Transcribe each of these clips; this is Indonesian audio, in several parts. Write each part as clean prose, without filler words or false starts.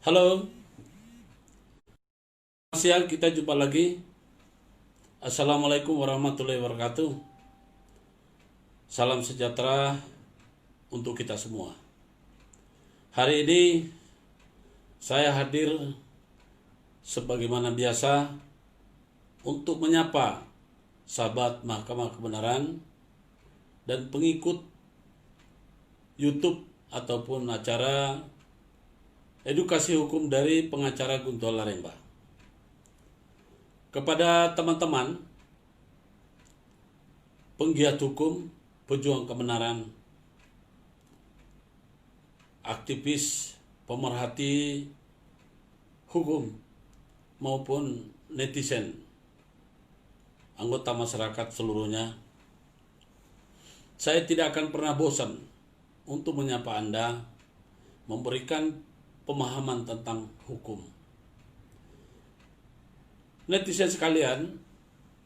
Halo, siang kita jumpa lagi. Assalamualaikum warahmatullahi wabarakatuh. Salam sejahtera untuk kita semua. Hari ini saya hadir sebagaimana biasa untuk menyapa sahabat Mahkamah Kebenaran dan pengikut YouTube ataupun acara edukasi hukum dari pengacara Guntur Laremba. Kepada teman-teman penggiat hukum, pejuang kebenaran, aktivis, pemerhati hukum maupun netizen, anggota masyarakat seluruhnya, saya tidak akan pernah bosan untuk menyapa Anda, memberikan pemahaman tentang hukum. Netizen sekalian,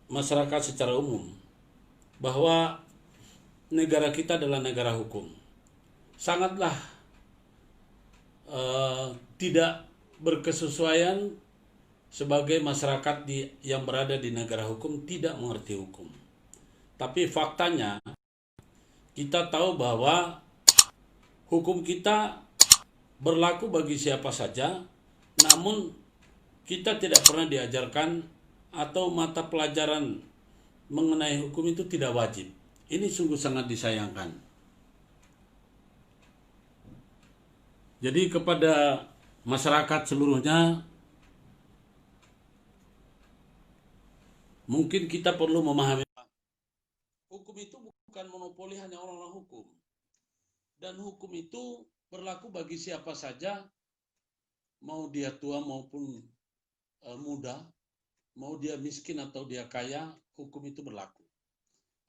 masyarakat secara umum, bahwa negara kita adalah negara hukum. Sangatlah tidak berkesesuaian sebagai masyarakat yang berada di negara hukum tidak mengerti hukum. Tapi faktanya kita tahu bahwa hukum kita berlaku bagi siapa saja, namun kita tidak pernah diajarkan atau mata pelajaran mengenai hukum itu tidak wajib. Ini sungguh sangat disayangkan. Jadi kepada masyarakat seluruhnya, mungkin kita perlu memahami hukum itu bukan monopoli hanya orang-orang hukum. Dan hukum itu berlaku bagi siapa saja, mau dia tua maupun muda, mau dia miskin atau dia kaya, hukum itu berlaku.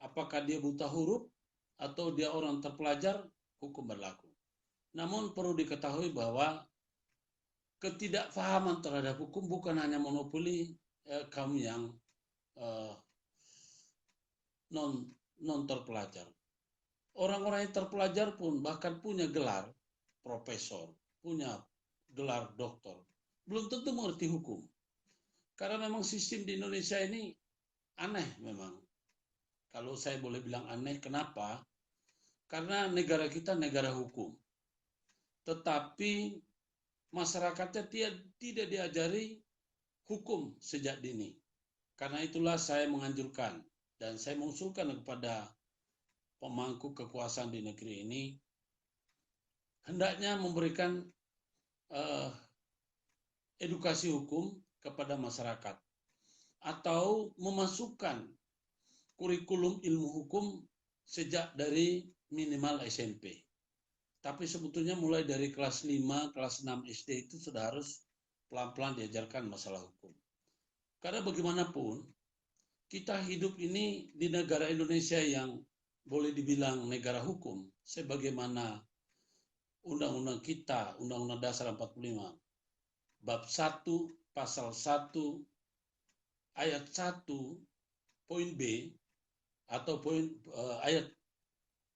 Apakah dia buta huruf atau dia orang terpelajar, hukum berlaku. Namun perlu diketahui bahwa ketidakfahaman terhadap hukum bukan hanya monopoli kaum yang non terpelajar. Orang-orang yang terpelajar pun bahkan punya gelar profesor, punya gelar doktor, belum tentu mengerti hukum. Karena memang sistem di Indonesia ini aneh memang. Kalau saya boleh bilang aneh, kenapa? Karena negara kita negara hukum. Tetapi masyarakatnya tidak diajari hukum sejak dini. Karena itulah saya menganjurkan dan saya mengusulkan kepada pemangku kekuasaan di negeri ini, hendaknya memberikan edukasi hukum kepada masyarakat atau memasukkan kurikulum ilmu hukum sejak dari minimal SMP. Tapi sebetulnya mulai dari kelas 5, kelas 6 SD itu sudah harus pelan-pelan diajarkan masalah hukum. Karena bagaimanapun, kita hidup ini di negara Indonesia yang boleh dibilang negara hukum, sebagaimana undang-undang kita, Undang-Undang Dasar 45, bab 1, pasal 1, ayat 1, poin B, atau ayat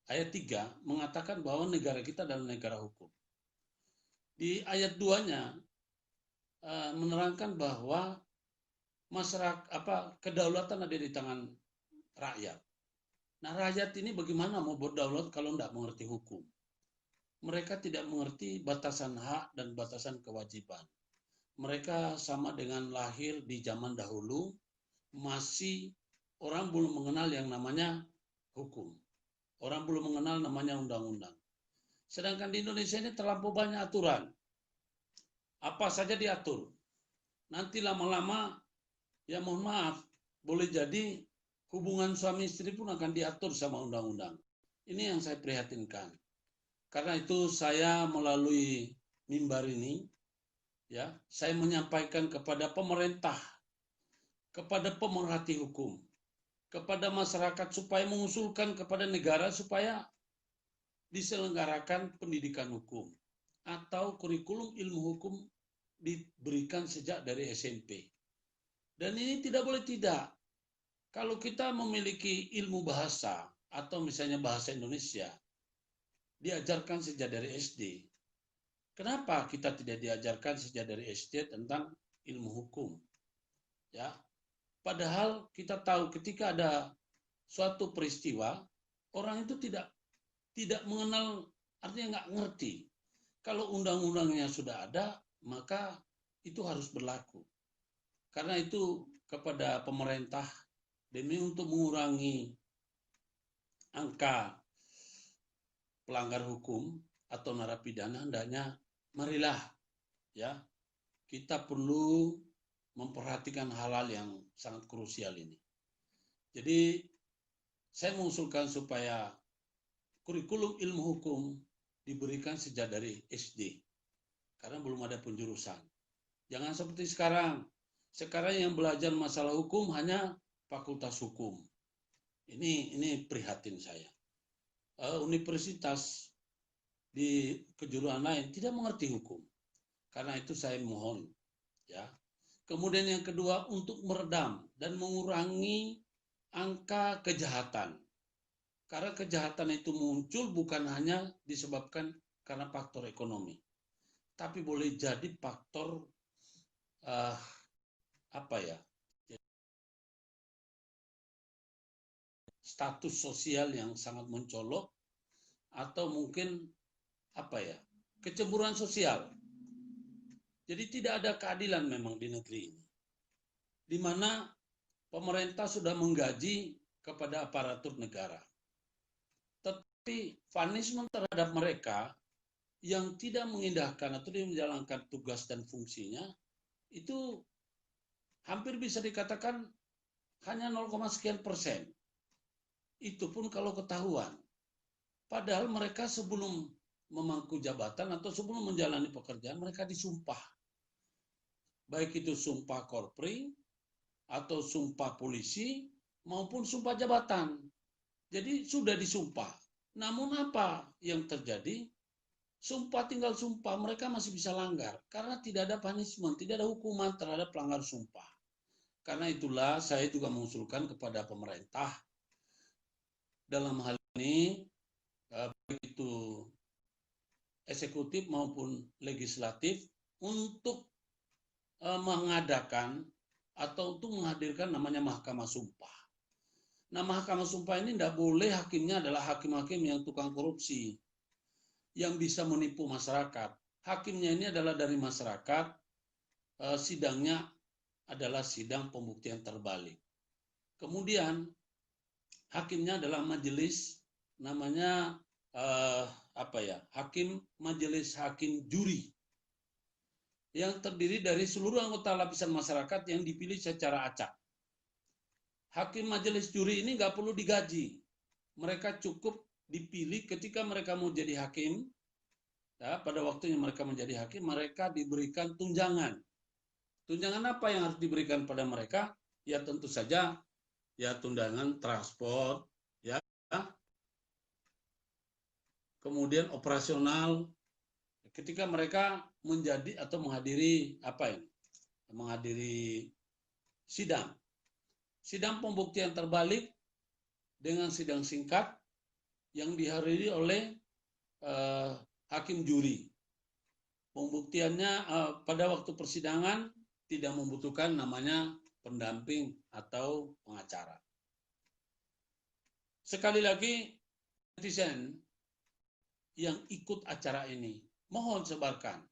3 mengatakan bahwa negara kita adalah negara hukum. Di ayat 2-nya menerangkan bahwa kedaulatan ada di tangan rakyat. Nah, rakyat ini bagaimana mau berdaulat kalau tidak mengerti hukum? Mereka tidak mengerti batasan hak dan batasan kewajiban. Mereka sama dengan lahir di zaman dahulu, masih orang belum mengenal yang namanya hukum. Orang belum mengenal namanya undang-undang. Sedangkan di Indonesia ini terlampau banyak aturan. Apa saja diatur. Nanti lama-lama, ya mohon maaf, boleh jadi hubungan suami istri pun akan diatur sama undang-undang. Ini yang saya prihatinkan. Karena itu saya melalui mimbar ini, ya, saya menyampaikan kepada pemerintah, kepada pemerhati hukum, kepada masyarakat supaya mengusulkan kepada negara supaya diselenggarakan pendidikan hukum atau kurikulum ilmu hukum diberikan sejak dari SMP. Dan ini tidak boleh tidak. Kalau kita memiliki ilmu bahasa atau misalnya bahasa Indonesia, diajarkan sejak dari SD. Kenapa kita tidak diajarkan sejak dari SD tentang ilmu hukum? Ya, padahal kita tahu ketika ada suatu peristiwa, orang itu tidak mengenal, artinya nggak ngerti. Kalau undang-undangnya sudah ada, maka itu harus berlaku. Karena itu kepada pemerintah demi untuk mengurangi angka pelanggar hukum atau narapidana, hendaknya marilah ya kita perlu memperhatikan hal-hal yang sangat krusial ini. Jadi saya mengusulkan supaya kurikulum ilmu hukum diberikan sejak dari SD, karena belum ada penjurusan. Jangan seperti sekarang. Sekarang yang belajar masalah hukum hanya fakultas hukum. Ini prihatin saya. Universitas di kejuruan lain tidak mengerti hukum. Karena itu saya mohon, ya. Kemudian yang kedua, untuk meredam dan mengurangi angka kejahatan. Karena kejahatan itu muncul bukan hanya disebabkan karena faktor ekonomi, tapi boleh jadi faktor status sosial yang sangat mencolok, atau mungkin kecemburuan sosial. Jadi tidak ada keadilan memang di negeri ini, di mana pemerintah sudah menggaji kepada aparatur negara, tetapi punishment terhadap mereka yang tidak mengindahkan atau tidak menjalankan tugas dan fungsinya itu hampir bisa dikatakan hanya 0, sekian persen. Itu pun kalau ketahuan. Padahal mereka sebelum memangku jabatan atau sebelum menjalani pekerjaan, mereka disumpah. Baik itu sumpah korpri, atau sumpah polisi, maupun sumpah jabatan. Jadi sudah disumpah. Namun apa yang terjadi? Sumpah tinggal sumpah, mereka masih bisa langgar. Karena tidak ada punishment, tidak ada hukuman terhadap pelanggar sumpah. Karena itulah saya juga mengusulkan kepada pemerintah dalam hal ini, baik itu eksekutif maupun legislatif, untuk mengadakan atau untuk menghadirkan namanya mahkamah sumpah. Nah, mahkamah sumpah ini tidak boleh hakimnya adalah hakim-hakim yang tukang korupsi, yang bisa menipu masyarakat. Hakimnya ini adalah dari masyarakat, sidangnya adalah sidang pembuktian terbalik. Kemudian hakimnya adalah majelis, namanya majelis hakim juri, yang terdiri dari seluruh anggota lapisan masyarakat yang dipilih secara acak. Hakim majelis juri ini nggak perlu digaji, mereka cukup dipilih ketika mereka mau jadi hakim. Ya, pada waktunya mereka menjadi hakim, mereka diberikan tunjangan. Tunjangan apa yang harus diberikan pada mereka? Ya tentu saja ya tunjangan transport, ya, kemudian operasional ketika mereka menjadi atau menghadiri menghadiri sidang pembuktian terbalik dengan sidang singkat yang dihadiri oleh hakim juri. Pembuktiannya pada waktu persidangan tidak membutuhkan namanya pendamping atau pengacara. Sekali lagi, netizen yang ikut acara ini, mohon sebarkan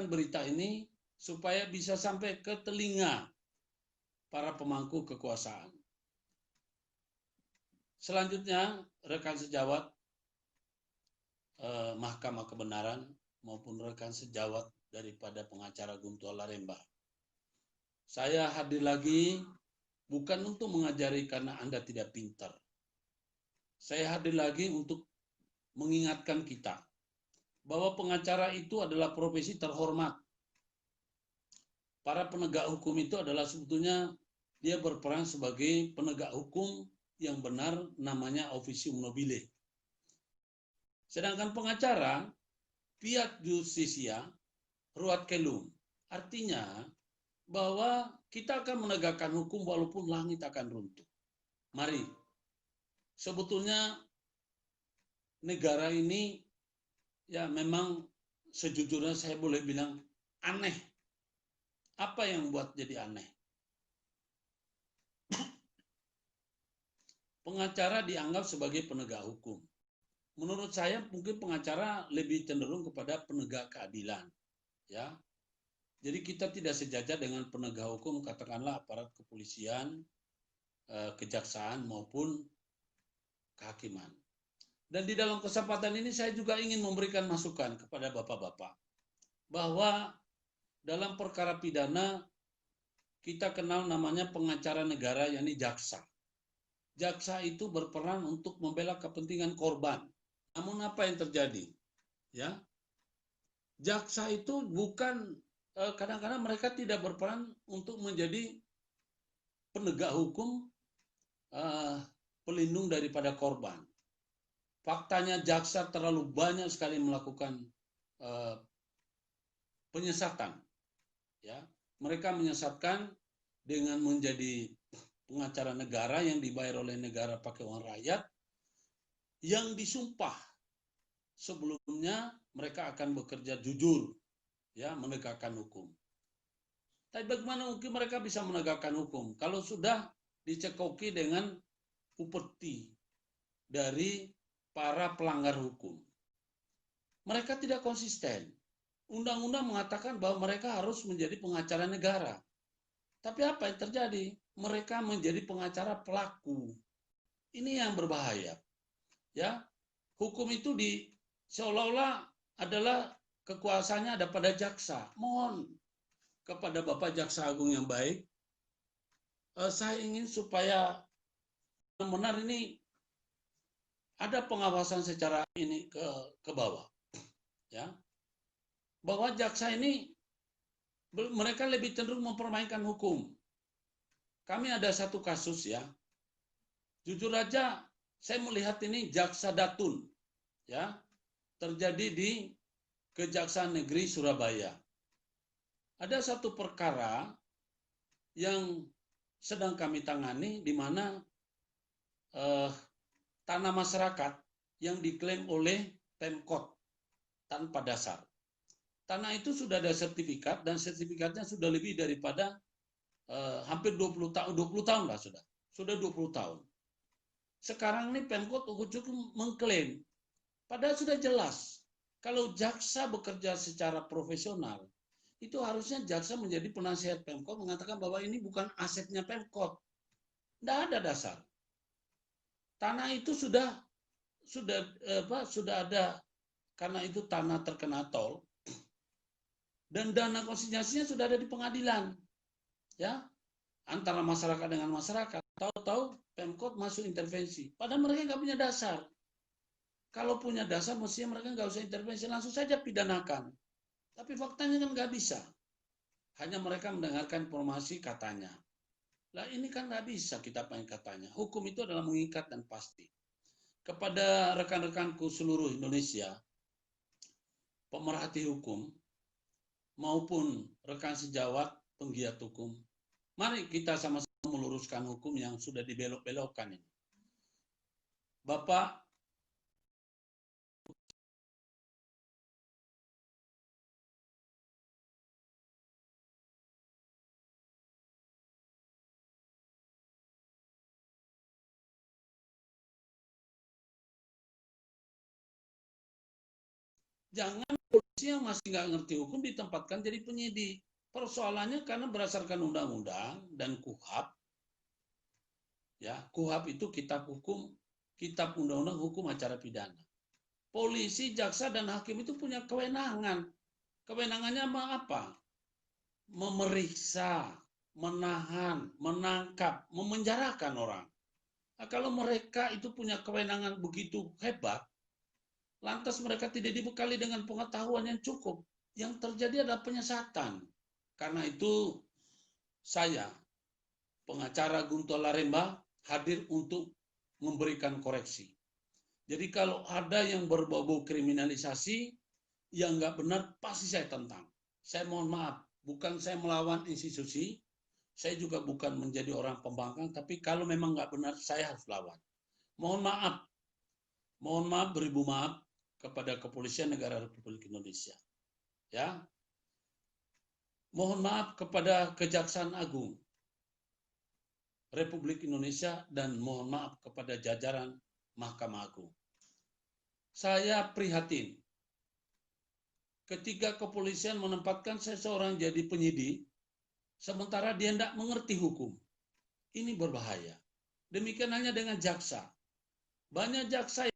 berita ini supaya bisa sampai ke telinga para pemangku kekuasaan. Selanjutnya, rekan sejawat Mahkamah Kebenaran maupun rekan sejawat daripada pengacara Guntur Laremba, saya hadir lagi bukan untuk mengajari karena Anda tidak pintar. Saya hadir lagi untuk mengingatkan kita bahwa pengacara itu adalah profesi terhormat. Para penegak hukum itu adalah sebetulnya dia berperan sebagai penegak hukum yang benar, namanya officium nobile. Sedangkan pengacara, fiat justitia, ruat caelum. Artinya bahwa kita akan menegakkan hukum walaupun langit akan runtuh. Mari, sebetulnya negara ini ya memang sejujurnya saya boleh bilang aneh. Apa yang buat jadi aneh? Pengacara dianggap sebagai penegak hukum. Menurut saya mungkin pengacara lebih cenderung kepada penegak keadilan, ya. Jadi kita tidak sejajar dengan penegak hukum, katakanlah aparat kepolisian, kejaksaan maupun kehakiman. Dan di dalam kesempatan ini saya juga ingin memberikan masukan kepada bapak-bapak bahwa dalam perkara pidana kita kenal namanya pengacara negara, yakni jaksa. Jaksa itu berperan untuk membela kepentingan korban. Namun apa yang terjadi? Ya, jaksa itu bukan, kadang-kadang mereka tidak berperan untuk menjadi penegak hukum, pelindung daripada korban. Faktanya jaksa terlalu banyak sekali melakukan penyesatan. Ya, mereka menyesatkan dengan menjadi pengacara negara yang dibayar oleh negara pakai uang rakyat, yang disumpah sebelumnya mereka akan bekerja jujur, ya, menegakkan hukum. Tapi bagaimana mungkin mereka bisa menegakkan hukum kalau sudah dicekoki dengan upeti dari para pelanggar hukum? Mereka tidak konsisten. Undang-undang mengatakan bahwa mereka harus menjadi pengacara negara. Tapi apa yang terjadi? Mereka menjadi pengacara pelaku. Ini yang berbahaya. Ya, hukum itu seolah-olah adalah kekuasaannya ada pada jaksa. Mohon kepada Bapak Jaksa Agung yang baik, saya ingin supaya benar ini ada pengawasan secara ini ke bawah, ya, bahwa jaksa ini mereka lebih cenderung mempermainkan hukum. Kami ada satu kasus, ya, jujur aja saya melihat ini jaksa datun, ya, terjadi di Kejaksaan Negeri Surabaya. Ada satu perkara yang sedang kami tangani di mana tanah masyarakat yang diklaim oleh Pemkot tanpa dasar. Tanah itu sudah ada sertifikat dan sertifikatnya sudah lebih daripada hampir 20 tahun lah sudah. Sudah 20 tahun. Sekarang ini Pemkot ujung mengklaim, padahal sudah jelas kalau jaksa bekerja secara profesional, itu harusnya jaksa menjadi penasihat Pemkot mengatakan bahwa ini bukan asetnya Pemkot. Tidak ada dasar. Tanah itu sudah ada, karena itu tanah terkena tol, dan dana konsinyasinya sudah ada di pengadilan, ya, antara masyarakat dengan masyarakat. Tahu-tahu Pemkot masuk intervensi, padahal mereka nggak punya dasar. Kalau punya dasar, mestinya mereka nggak usah intervensi, langsung saja pidanakan. Tapi faktanya kan nggak bisa. Hanya mereka mendengarkan informasi katanya. Lah ini kan nggak bisa kita pakai katanya. Hukum itu adalah mengikat dan pasti. Kepada rekan-rekanku seluruh Indonesia, pemerhati hukum, maupun rekan sejawat penggiat hukum, mari kita sama-sama meluruskan hukum yang sudah dibelok-belokkan ini. Bapak jangan polisi yang masih nggak ngerti hukum ditempatkan jadi penyidik. Persoalannya karena berdasarkan undang-undang dan KUHP, ya, KUHP itu kitab hukum, kitab undang-undang hukum acara pidana. Polisi, jaksa, dan hakim itu punya kewenangan. Kewenangannya apa? Memeriksa, menahan, menangkap, memenjarakan orang. Nah, kalau mereka itu punya kewenangan begitu hebat, lantas mereka tidak dibekali dengan pengetahuan yang cukup. Yang terjadi adalah penyesatan. Karena itu saya, pengacara Guntur Laremba, hadir untuk memberikan koreksi. Jadi kalau ada yang berbau kriminalisasi, yang nggak benar, pasti saya tentang. Saya mohon maaf, bukan saya melawan institusi, saya juga bukan menjadi orang pembangkang, tapi kalau memang nggak benar, saya harus lawan. Mohon maaf beribu maaf kepada Kepolisian Negara Republik Indonesia. Ya. Mohon maaf kepada Kejaksaan Agung Republik Indonesia dan mohon maaf kepada jajaran Mahkamah Agung. Saya prihatin ketika kepolisian menempatkan seseorang jadi penyidik, sementara dia tidak mengerti hukum. Ini berbahaya. Demikian halnya dengan jaksa. Banyak jaksa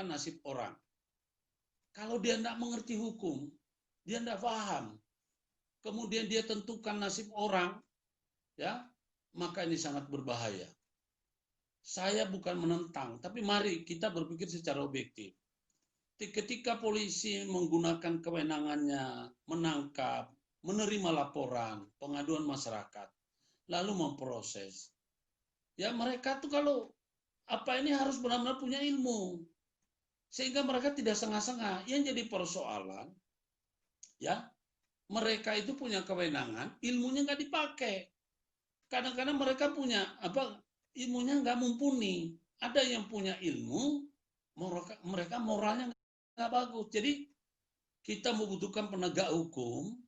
yang nasib orang. Kalau dia tidak mengerti hukum, dia tidak paham. Kemudian dia tentukan nasib orang, ya, maka ini sangat berbahaya. Saya bukan menentang, tapi mari kita berpikir secara objektif. Ketika polisi menggunakan kewenangannya, menangkap, menerima laporan, pengaduan masyarakat, lalu memproses. Ya mereka tuh kalau ini harus benar-benar punya ilmu. Sehingga mereka tidak setengah-setengah. Yang jadi persoalan, ya mereka itu punya kewenangan, ilmunya nggak dipakai. Kadang-kadang mereka punya ilmunya nggak mumpuni. Ada yang punya ilmu, mereka moralnya nggak bagus. Jadi kita membutuhkan penegak hukum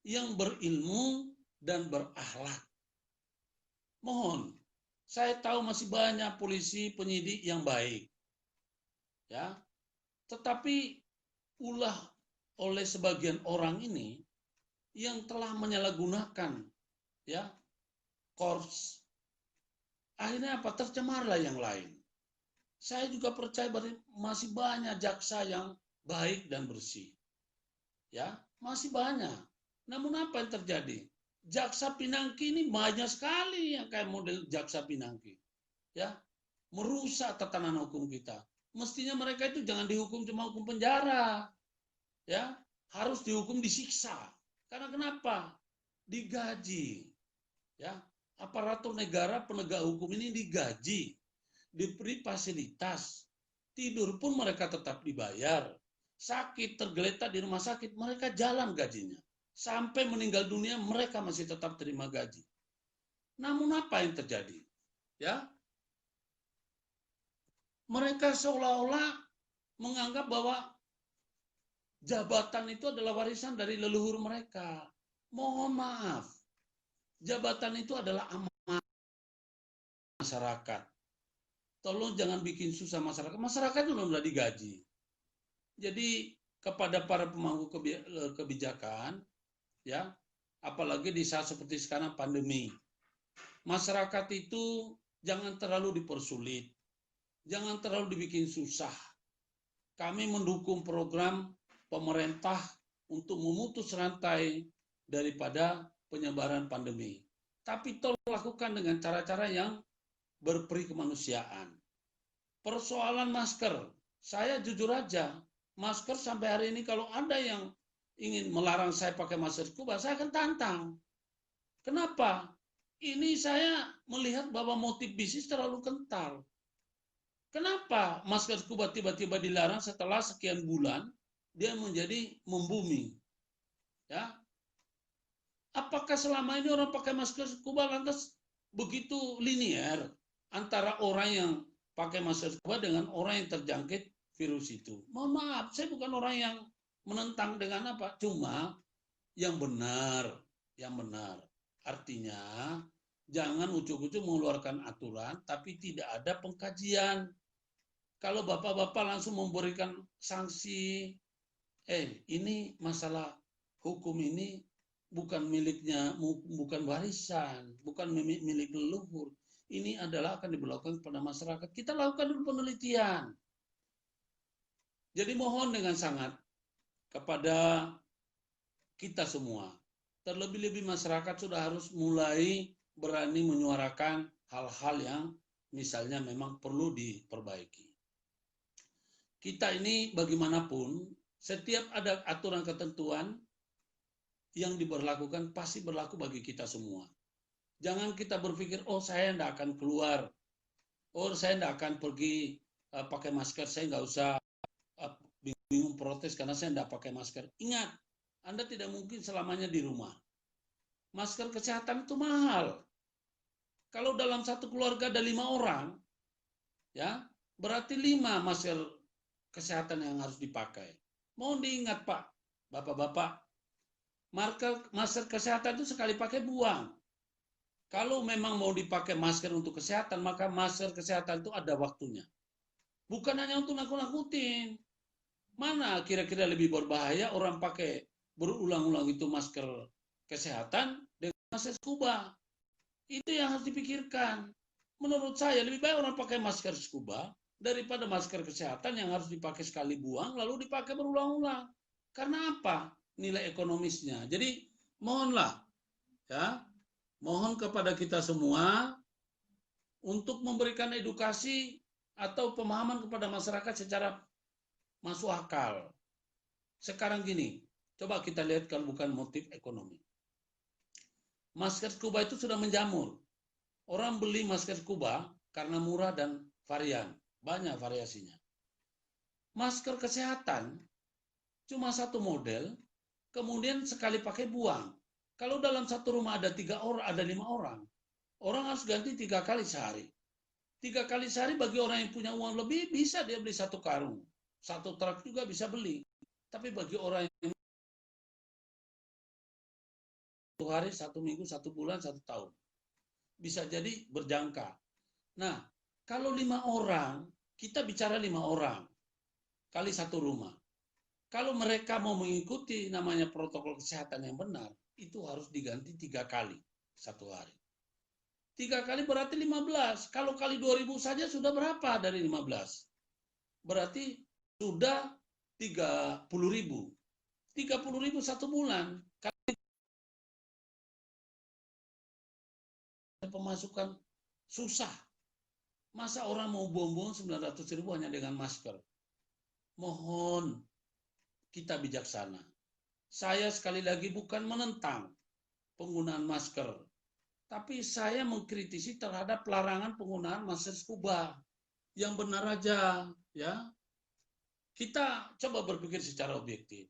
yang berilmu dan berakhlak. Mohon, saya tahu masih banyak polisi penyidik yang baik, ya. Tetapi ulah oleh sebagian orang ini yang telah menyalahgunakan, ya, korps. Akhirnya apa? Tercemarlah yang lain. Saya juga percaya masih banyak jaksa yang baik dan bersih. Ya, masih banyak. Namun apa yang terjadi? Jaksa Pinangki ini banyak sekali yang kayak model jaksa Pinangki. Ya, merusak tatanan hukum kita. Mestinya mereka itu jangan dihukum cuma hukum penjara. Ya, harus dihukum disiksa. Karena kenapa? Digaji. Ya, aparatur negara penegak hukum ini digaji, diberi fasilitas, tidur pun mereka tetap dibayar, sakit tergeletak di rumah sakit mereka jalan gajinya, sampai meninggal dunia mereka masih tetap terima gaji. Namun apa yang terjadi? Ya, mereka seolah-olah menganggap bahwa jabatan itu adalah warisan dari leluhur mereka. Mohon maaf, jabatan itu adalah amanah masyarakat. Tolong jangan bikin susah masyarakat. Masyarakat itu sudah digaji. Jadi kepada para pemangku kebijakan, ya, apalagi di saat seperti sekarang pandemi, masyarakat itu jangan terlalu dipersulit, jangan terlalu dibikin susah. Kami mendukung program pemerintah untuk memutus rantai daripada penyebaran pandemi. Tapi tolong lakukan dengan cara-cara yang berperi kemanusiaan. Persoalan masker, saya jujur aja, masker sampai hari ini kalau ada yang ingin melarang saya pakai masker scuba, saya akan tantang. Kenapa? Ini saya melihat bahwa motif bisnis terlalu kental. Kenapa masker scuba tiba-tiba dilarang setelah sekian bulan dia menjadi membumi? Ya, apakah selama ini orang pakai masker scuba lantas begitu linier antara orang yang pakai masker scuba dengan orang yang terjangkit virus itu? Mohon maaf, saya bukan orang yang menentang dengan apa, cuma yang benar. Artinya jangan ujuk-ujuk mengeluarkan aturan tapi tidak ada pengkajian. Kalau bapak-bapak langsung memberikan sanksi, ini masalah hukum ini bukan miliknya, bukan warisan, bukan milik leluhur. Ini adalah akan diberlakukan kepada masyarakat. Kita lakukan dulu penelitian. Jadi mohon dengan sangat kepada kita semua, terlebih-lebih masyarakat sudah harus mulai berani menyuarakan hal-hal yang misalnya memang perlu diperbaiki. Kita ini bagaimanapun, setiap ada aturan ketentuan yang diberlakukan pasti berlaku bagi kita semua. Jangan kita berpikir, oh saya tidak akan keluar Oh, saya tidak akan pergi pakai masker, saya nggak usah bingung protes karena saya tidak pakai masker. Ingat, Anda tidak mungkin selamanya di rumah. Masker kesehatan itu mahal. Kalau dalam satu keluarga ada 5 orang, ya berarti 5 masker kesehatan yang harus dipakai. Mohon diingat Pak, Bapak-bapak, masker kesehatan itu sekali pakai buang. Kalau memang mau dipakai masker untuk kesehatan, maka masker kesehatan itu ada waktunya. Bukan hanya untuk nakut-nakutin. Mana kira-kira lebih berbahaya orang pakai berulang-ulang itu masker kesehatan dengan masker scuba. Itu yang harus dipikirkan. Menurut saya lebih baik orang pakai masker scuba daripada masker kesehatan yang harus dipakai sekali buang lalu dipakai berulang-ulang. Karena apa? Nilai ekonomisnya. Jadi mohonlah ya, mohon kepada kita semua untuk memberikan edukasi atau pemahaman kepada masyarakat secara masuk akal. Sekarang gini, coba kita lihat kalau bukan motif ekonomi. Masker scuba itu sudah menjamur. Orang beli masker scuba karena murah dan varian, banyak variasinya. Masker kesehatan cuma satu model, kemudian sekali pakai buang. Kalau dalam satu rumah ada 3 orang, ada 5 orang, orang harus ganti 3 kali sehari. 3 kali sehari bagi orang yang punya uang lebih bisa dia beli 1 karung, 1 truk juga bisa beli. Tapi bagi orang yang 1 hari, 1 minggu, 1 bulan, 1 tahun, bisa jadi berjangka. Nah, kalau 5 orang, kita bicara 5 orang kali 1 rumah. Kalau mereka mau mengikuti namanya protokol kesehatan yang benar, itu harus diganti 3 kali 1 hari. 3 kali berarti 15. Kalau kali 2.000 saja sudah berapa dari 15? Berarti sudah 30.000. 30.000 1 bulan. Pemasukan susah. Masa orang mau buang-buang 900.000 hanya dengan masker? Mohon kita bijaksana. Saya sekali lagi bukan menentang penggunaan masker, tapi saya mengkritisi terhadap larangan penggunaan masker scuba. Yang benar aja, ya. Kita coba berpikir secara objektif.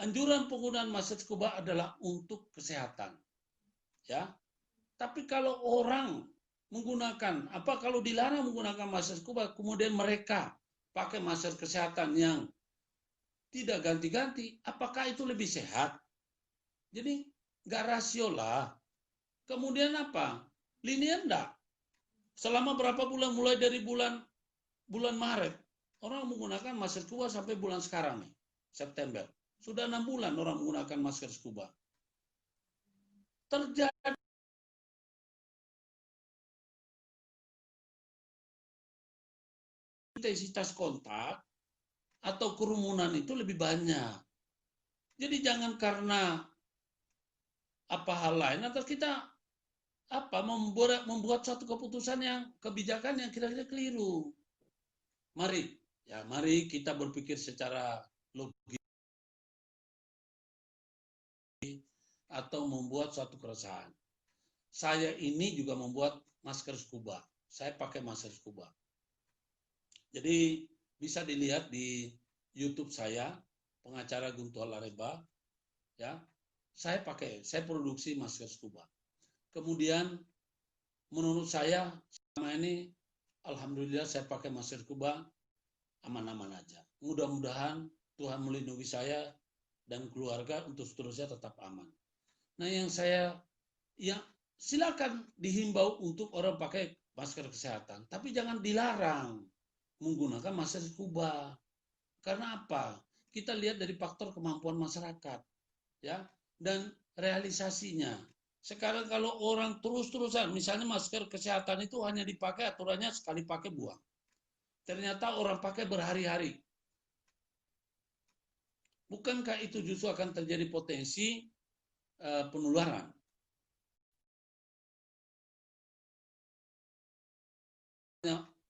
Anjuran penggunaan masker scuba adalah untuk kesehatan, ya. Tapi kalau orang menggunakan, kalau dilarang menggunakan masker scuba, kemudian mereka pakai masker kesehatan yang tidak ganti-ganti, apakah itu lebih sehat? Jadi nggak rasio lah. Kemudian apa? Linear enggak? Selama berapa bulan, mulai dari bulan Maret, orang menggunakan masker scuba sampai bulan sekarang nih, September. Sudah 6 bulan orang menggunakan masker scuba. Terjadi intensitas kontak atau kerumunan itu lebih banyak. Jadi jangan karena apa hal lain atau kita membuat suatu kebijakan yang kira-kira keliru. Mari kita berpikir secara logis atau membuat suatu keresahan. Saya ini juga membuat masker scuba. Saya pakai masker scuba. Jadi bisa dilihat di YouTube saya, pengacara Guntur Lareba, ya. Saya produksi masker scuba. Kemudian menurut saya selama ini alhamdulillah saya pakai masker scuba aman-aman aja. Mudah-mudahan Tuhan melindungi saya dan keluarga untuk seterusnya tetap aman. Nah, silakan dihimbau untuk orang pakai masker kesehatan, tapi jangan dilarang menggunakan masker scuba. Karena apa? Kita lihat dari faktor kemampuan masyarakat, ya, dan realisasinya. Sekarang kalau orang terus-terusan, misalnya masker kesehatan itu hanya dipakai aturannya sekali pakai buang. Ternyata orang pakai berhari-hari. Bukankah itu justru akan terjadi potensi penularan?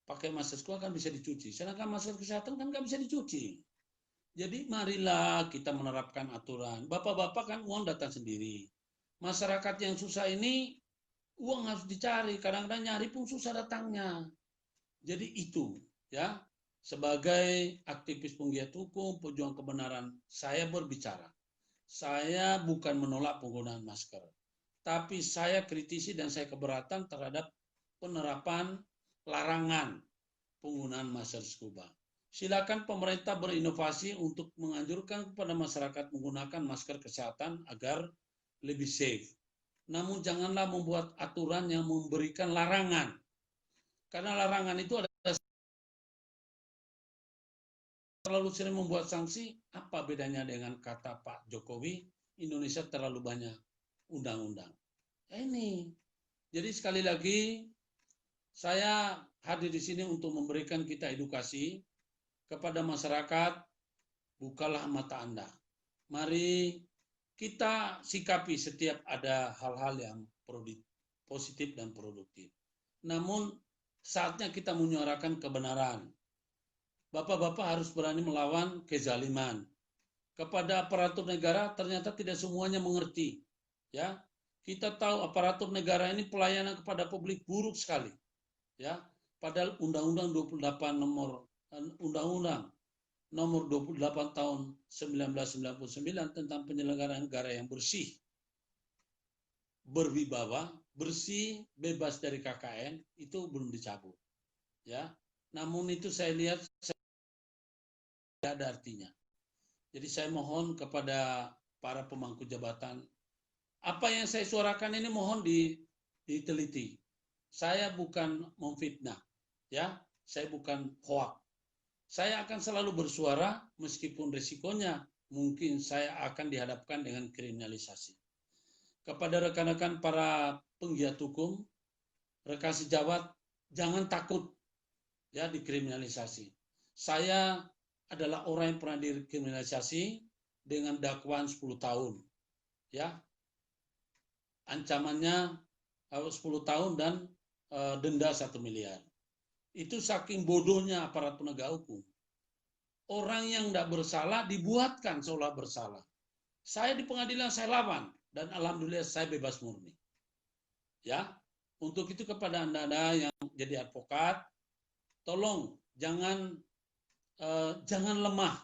Pakai masker scuba kan bisa dicuci, sedangkan masker kesehatan kan nggak bisa dicuci. Jadi marilah kita menerapkan aturan. Bapak-bapak kan uang datang sendiri. Masyarakat yang susah ini Uang harus dicari, kadang-kadang nyari pun susah datangnya. Jadi itu, ya, sebagai aktivis penggiat hukum, pejuang kebenaran, saya berbicara. Saya bukan menolak penggunaan masker, tapi saya kritisi dan saya keberatan terhadap penerapan larangan penggunaan masker scuba. Silakan pemerintah berinovasi untuk menganjurkan kepada masyarakat menggunakan masker kesehatan agar lebih safe. Namun janganlah membuat aturan yang memberikan larangan. Karena larangan itu ada terlalu sering membuat sanksi, apa bedanya dengan kata Pak Jokowi, Indonesia terlalu banyak undang-undang. Ini. Jadi sekali lagi, saya hadir di sini untuk memberikan kita edukasi kepada masyarakat, bukalah mata Anda. Mari kita sikapi setiap ada hal-hal yang positif dan produktif. Namun saatnya kita menyuarakan kebenaran. Bapak-bapak harus berani melawan kezaliman. Kepada aparatur negara ternyata tidak semuanya mengerti. Ya, kita tahu aparatur negara ini pelayanan kepada publik buruk sekali. Ya, padahal Undang-Undang 28 nomor 28 tahun 1999 tentang penyelenggaraan negara yang bersih, berwibawa, bersih, bebas dari KKN itu belum dicabut. Ya, namun itu saya lihat tidak ada artinya. Jadi saya mohon kepada para pemangku jabatan, apa yang saya suarakan ini mohon diteliti. Saya bukan memfitnah, ya, saya bukan hoak. Saya akan selalu bersuara meskipun risikonya mungkin saya akan dihadapkan dengan kriminalisasi. Kepada rekan-rekan para penggiat hukum, rekan sejawat, jangan takut ya dikriminalisasi. Saya adalah orang yang pernah dikriminalisasi dengan dakwaan 10 tahun. Ya. Ancamannya 10 tahun dan denda 1 miliar. Itu saking bodohnya aparat penegak hukum. Orang yang tidak bersalah dibuatkan seolah bersalah. Saya di pengadilan saya lawan dan alhamdulillah saya bebas murni. Ya, untuk itu kepada Anda yang jadi advokat, tolong jangan lemah,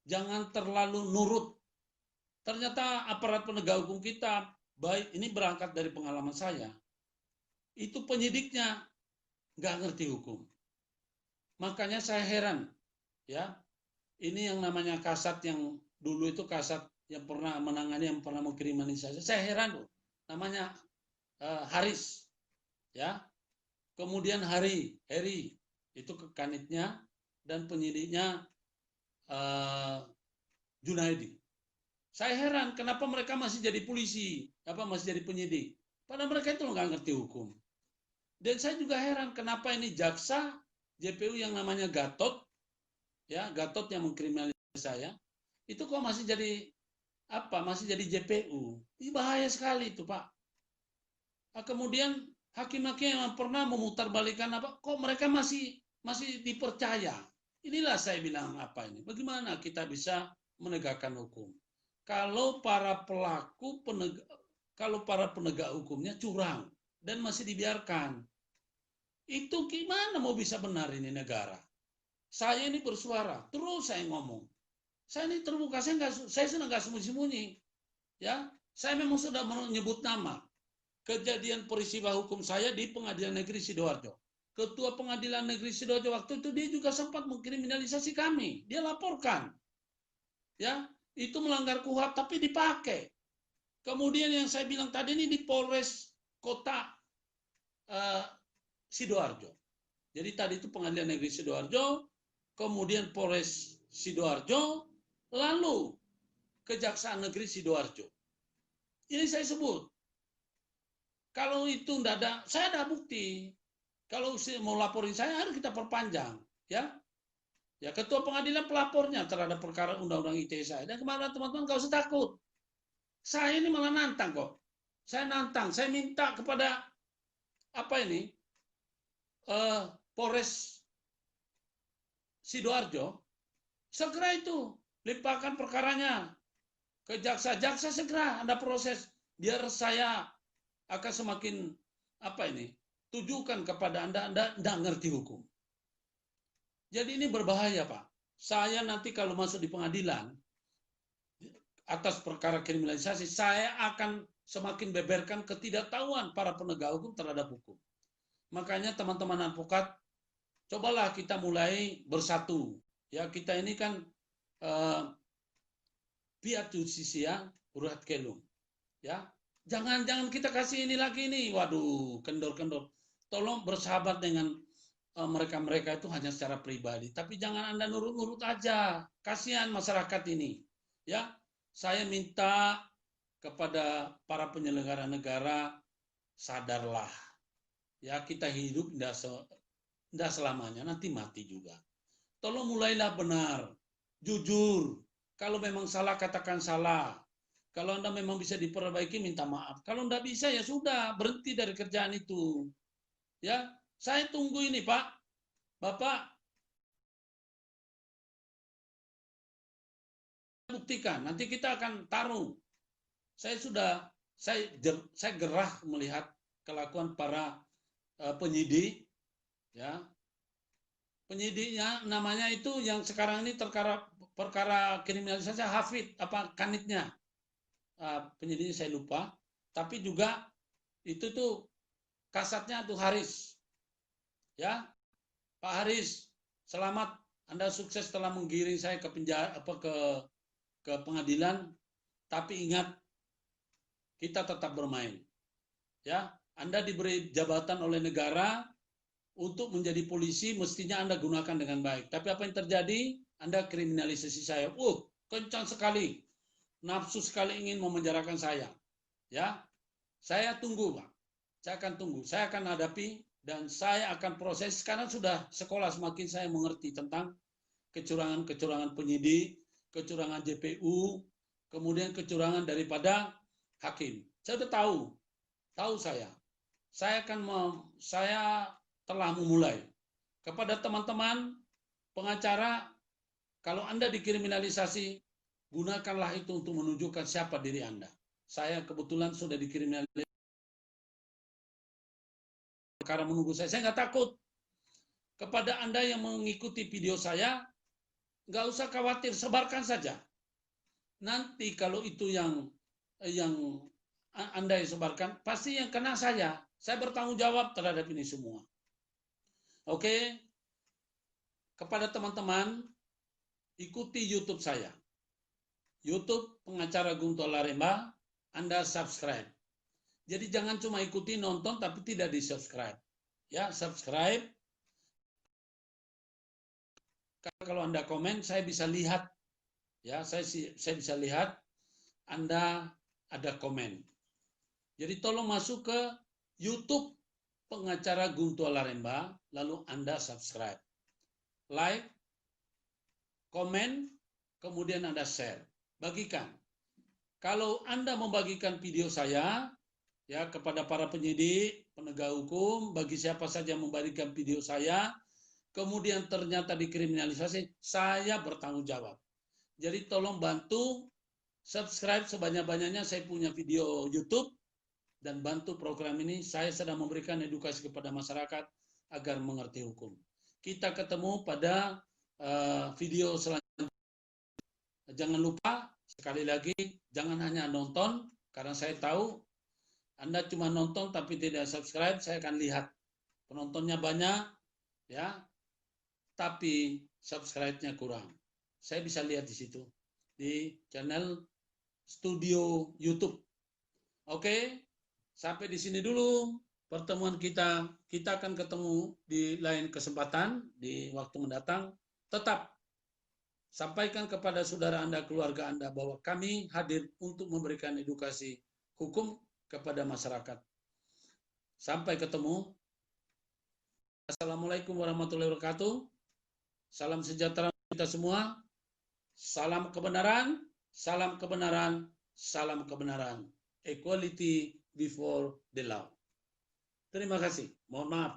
jangan terlalu nurut. Ternyata aparat penegak hukum kita, baik ini berangkat dari pengalaman saya, itu penyidiknya nggak ngerti hukum. Makanya saya heran, ya, ini yang namanya Kasat yang dulu itu Kasat yang pernah menangani, yang pernah mengkriminalisasi. Saya heran loh, namanya Haris, ya. Kemudian Heri itu Kanitnya dan penyidiknya Junaidi. Saya heran kenapa mereka masih jadi polisi, masih jadi penyidik. Padahal mereka itu nggak ngerti hukum. Dan saya juga heran kenapa ini jaksa JPU yang namanya Gatot, ya Gatot yang mengkriminalisasi saya, itu kok masih jadi masih jadi JPU. Ini bahaya sekali itu Pak. Nah, kemudian hakim-hakim yang pernah memutarbalikkan kok mereka masih dipercaya. Inilah saya bilang ini. Bagaimana kita bisa menegakkan hukum? Kalau para penegak hukumnya curang dan masih dibiarkan, itu gimana mau bisa benar ini negara? Saya ini bersuara, terus saya ngomong. Saya ini terbuka, saya sudah nggak sembunyi-sembunyi. Ya, saya memang sudah menyebut nama. Kejadian peristiwa hukum saya di Pengadilan Negeri Sidoarjo. Ketua Pengadilan Negeri Sidoarjo waktu itu dia juga sempat mengkriminalisasi kami. Dia laporkan. Ya, itu melanggar KUHP tapi dipakai. Kemudian yang saya bilang tadi ini di Polres Kota Sidoarjo. Jadi tadi itu Pengadilan Negeri Sidoarjo, kemudian Polres Sidoarjo, lalu Kejaksaan Negeri Sidoarjo. Ini saya sebut. Kalau itu tidak ada, saya ada bukti. Kalau mau laporin saya harus kita perpanjang, ya. Ya ketua pengadilan pelapornya terhadap perkara undang-undang ITE saya. Dan kemarin teman-teman nggak usah takut. Saya ini malah nantang kok. Saya nantang, saya minta kepada Polres Sidoarjo segera itu limpahkan perkaranya ke jaksa segera ada proses biar saya akan semakin tujukan kepada Anda tidak ngerti hukum. Jadi ini berbahaya, Pak. Saya nanti kalau masuk di pengadilan atas perkara kriminalisasi, saya akan semakin beberkan ketidaktahuan para penegak hukum terhadap hukum. Makanya teman-teman advokat, cobalah kita mulai bersatu. Ya, kita ini kan pihak justisia urat kelung. Ya, jangan kita kasih ini lagi nih. Waduh, kendor-kendor. Tolong bersahabat dengan mereka itu hanya secara pribadi, tapi jangan Anda nurut-nurut aja. Kasihan masyarakat ini. Ya, saya minta kepada para penyelenggara negara, sadarlah. Ya, kita hidup tidak selamanya, nanti mati juga. Tolong mulailah benar, jujur. Kalau memang salah, katakan salah. Kalau Anda memang bisa diperbaiki, minta maaf. Kalau tidak bisa, ya sudah, berhenti dari kerjaan itu. Ya, saya tunggu ini, Pak. Bapak buktikan, nanti kita akan taruh. Saya gerah melihat kelakuan para penyidik, ya. Penyidiknya namanya itu yang sekarang ini perkara kriminalisasi Hafid Kanitnya. Penyidiknya saya lupa, tapi juga itu tuh kasatnya tuh Haris. Ya. Pak Haris, selamat, Anda sukses telah menggiring saya ke penjara ke pengadilan, tapi ingat, kita tetap bermain. Ya, Anda diberi jabatan oleh negara untuk menjadi polisi, mestinya Anda gunakan dengan baik. Tapi apa yang terjadi? Anda kriminalisasi saya. Kencang sekali. Nafsu sekali ingin memenjarakan saya. Ya. Saya tunggu, Pak. Saya akan tunggu. Saya akan hadapi dan saya akan proses, karena sudah sekolah semakin saya mengerti tentang kecurangan-kecurangan penyidik, kecurangan JPU, kemudian kecurangan daripada hakim. Saya sudah tahu saya. Saya telah memulai. Kepada teman-teman pengacara, kalau Anda dikriminalisasi, gunakanlah itu untuk menunjukkan siapa diri Anda. Saya kebetulan sudah dikriminalisasi. Karena menunggu saya nggak takut. Kepada Anda yang mengikuti video saya, nggak usah khawatir, sebarkan saja. Nanti kalau itu yang Anda yang sebarkan, pasti yang kena saya. Saya bertanggung jawab terhadap ini semua. Oke? Kepada teman-teman, ikuti YouTube saya. YouTube Pengacara Guntur Laremba, Anda subscribe. Jadi jangan cuma ikuti, nonton, tapi tidak di-subscribe. Ya, subscribe. Kalau Anda komen, saya bisa lihat. Ya, saya bisa lihat Anda ada komen. Jadi tolong masuk ke YouTube Pengacara Guntur Laremba, lalu Anda subscribe. Like, komen, kemudian Anda share. Bagikan. Kalau Anda membagikan video saya, ya, kepada para penyidik, penegak hukum, bagi siapa saja membagikan video saya, kemudian ternyata dikriminalisasi, saya bertanggung jawab. Jadi tolong bantu subscribe sebanyak-banyaknya, saya punya video YouTube, dan bantu program ini. Saya sedang memberikan edukasi kepada masyarakat agar mengerti hukum. Kita ketemu pada video selanjutnya. Jangan lupa, sekali lagi, jangan hanya nonton, karena saya tahu Anda cuma nonton tapi tidak subscribe, saya akan lihat. Penontonnya banyak, ya, tapi subscribe-nya kurang. Saya bisa lihat di situ, di channel studio YouTube. Oke, sampai di sini dulu pertemuan kita. Kita akan ketemu di lain kesempatan, di waktu mendatang. Tetap sampaikan kepada saudara Anda, keluarga Anda, bahwa kami hadir untuk memberikan edukasi hukum kepada masyarakat. Sampai ketemu. Assalamualaikum warahmatullahi wabarakatuh. Salam sejahtera kita semua. Salam kebenaran, salam kebenaran, salam kebenaran. Equality before the law. Terima kasih. Mohon maaf.